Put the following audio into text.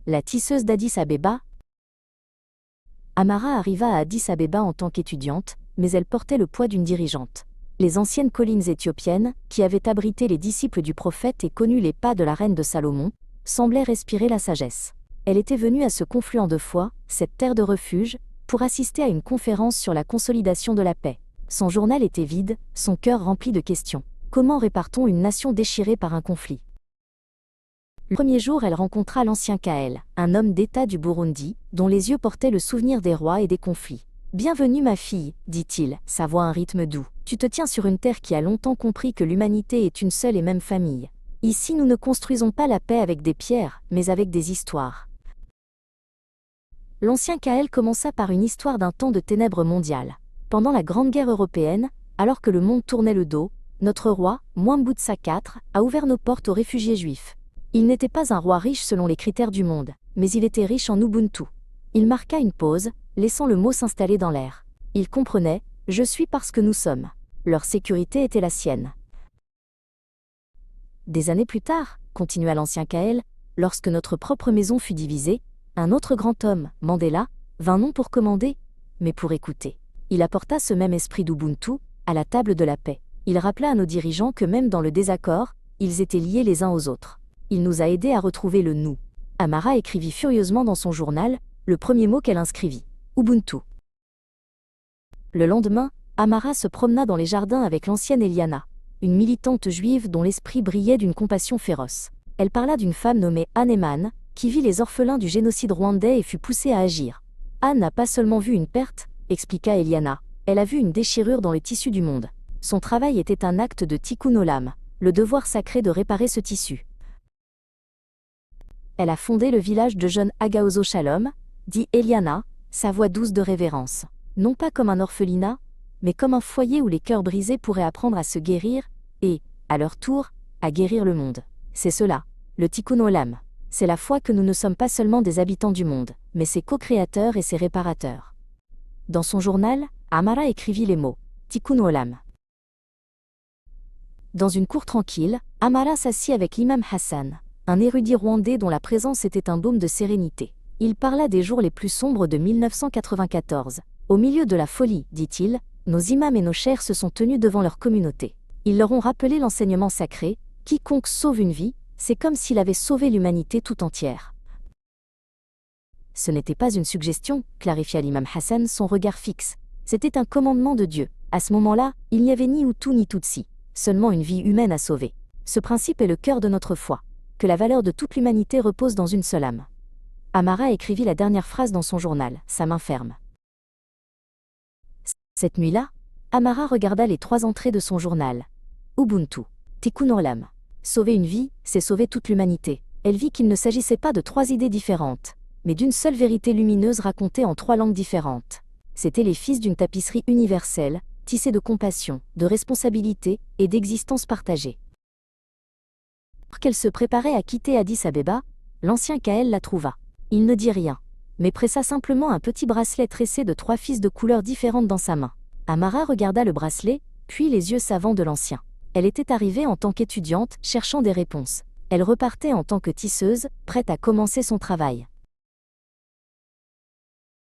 La tisseuse d'Addis Abeba. Amara arriva à Addis Abeba en tant qu'étudiante, mais elle portait le poids d'une dirigeante. Les anciennes collines éthiopiennes, qui avaient abrité les disciples du prophète et connu les pas de la reine de Salomon, semblaient respirer la sagesse. Elle était venue à ce confluent de foi, cette terre de refuge, pour assister à une conférence sur la consolidation de la paix. Son journal était vide, son cœur rempli de questions. Comment répare-t-on une nation déchirée par un conflit? Le premier jour, elle rencontra l'ancien Kaël, un homme d'État du Burundi, dont les yeux portaient le souvenir des rois et des conflits. « Bienvenue ma fille, dit-il, sa voix à un rythme doux. Tu te tiens sur une terre qui a longtemps compris que l'humanité est une seule et même famille. Ici nous ne construisons pas la paix avec des pierres, mais avec des histoires. » L'ancien Kaël commença par une histoire d'un temps de ténèbres mondiales. Pendant la Grande Guerre européenne, alors que le monde tournait le dos, notre roi, Mwambutsa IV, a ouvert nos portes aux réfugiés juifs. Il n'était pas un roi riche selon les critères du monde, mais il était riche en Ubuntu. Il marqua une pause, laissant le mot s'installer dans l'air. Il comprenait « Je suis parce que nous sommes ». Leur sécurité était la sienne. Des années plus tard, continua l'ancien Kaël, lorsque notre propre maison fut divisée, un autre grand homme, Mandela, vint non pour commander, mais pour écouter. Il apporta ce même esprit d'Ubuntu à la table de la paix. Il rappela à nos dirigeants que même dans le désaccord, ils étaient liés les uns aux autres. Il nous a aidés à retrouver le « nous ». Amara écrivit furieusement dans son journal, le premier mot qu'elle inscrivit, Ubuntu. Le lendemain, Amara se promena dans les jardins avec l'ancienne Eliana, une militante juive dont l'esprit brillait d'une compassion féroce. Elle parla d'une femme nommée Anne Eman, qui vit les orphelins du génocide rwandais et fut poussée à agir. Anne n'a pas seulement vu une perte, expliqua Eliana, elle a vu une déchirure dans le tissu du monde. Son travail était un acte de tikkun olam, le devoir sacré de réparer ce tissu. Elle a fondé le village de jeunes Agaozo Shalom, dit Eliana, sa voix douce de révérence. Non pas comme un orphelinat, mais comme un foyer où les cœurs brisés pourraient apprendre à se guérir, et, à leur tour, à guérir le monde. C'est cela, le tikkun olam. C'est la foi que nous ne sommes pas seulement des habitants du monde, mais ses co-créateurs et ses réparateurs. Dans son journal, Amara écrivit les mots « tikkun olam ». Dans une cour tranquille, Amara s'assit avec l'imam Hassan, un érudit rwandais dont la présence était un baume de sérénité. Il parla des jours les plus sombres de 1994. Au milieu de la folie, dit-il, nos imams et nos chers se sont tenus devant leur communauté. Ils leur ont rappelé l'enseignement sacré, quiconque sauve une vie, c'est comme s'il avait sauvé l'humanité tout entière. Ce n'était pas une suggestion, clarifia l'imam Hassan son regard fixe. C'était un commandement de Dieu. À ce moment-là, il n'y avait ni Hutu ni Tutsi, seulement une vie humaine à sauver. Ce principe est le cœur de notre foi, que la valeur de toute l'humanité repose dans une seule âme. Amara écrivit la dernière phrase dans son journal, sa main ferme. Cette nuit-là, Amara regarda les 3 entrées de son journal. Ubuntu, tikkun olam. Sauver une vie, c'est sauver toute l'humanité. Elle vit qu'il ne s'agissait pas de 3 idées différentes, mais d'une seule vérité lumineuse racontée en 3 langues différentes. C'étaient les fils d'une tapisserie universelle, tissée de compassion, de responsabilité et d'existence partagée. Alors qu'elle se préparait à quitter Addis Abeba, l'ancien Kaël la trouva. Il ne dit rien, mais pressa simplement un petit bracelet tressé de 3 fils de couleurs différentes dans sa main. Amara regarda le bracelet, puis les yeux savants de l'ancien. Elle était arrivée en tant qu'étudiante, cherchant des réponses. Elle repartait en tant que tisseuse, prête à commencer son travail.